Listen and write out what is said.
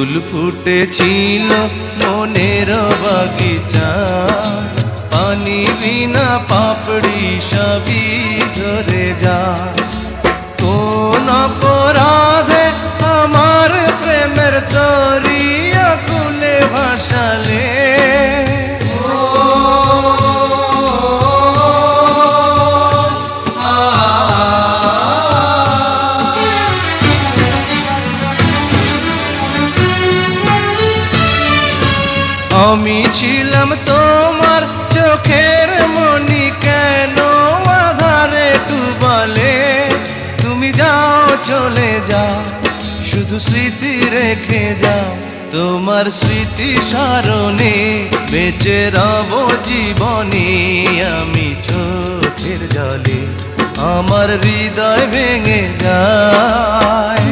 ফুল ফুটেছিল মনের বাগিচা, পানি বিনা পাপড়ি সবই ঝরে যায়। কোন অপরাধে আমার প্রেমের দরিয়া কুলে ভাসালে, আমি ছিলাম তোমার চোখের মনি, কেন আধারে ডুবালে? তুমি যাও চলে যাও, শুধু স্মৃতি রেখে যাও। তোমার স্মৃতি স্মরণে বেঁচে রব জীবনে। আমি চোখের জলে আমার হৃদয় ভেঙে যায়।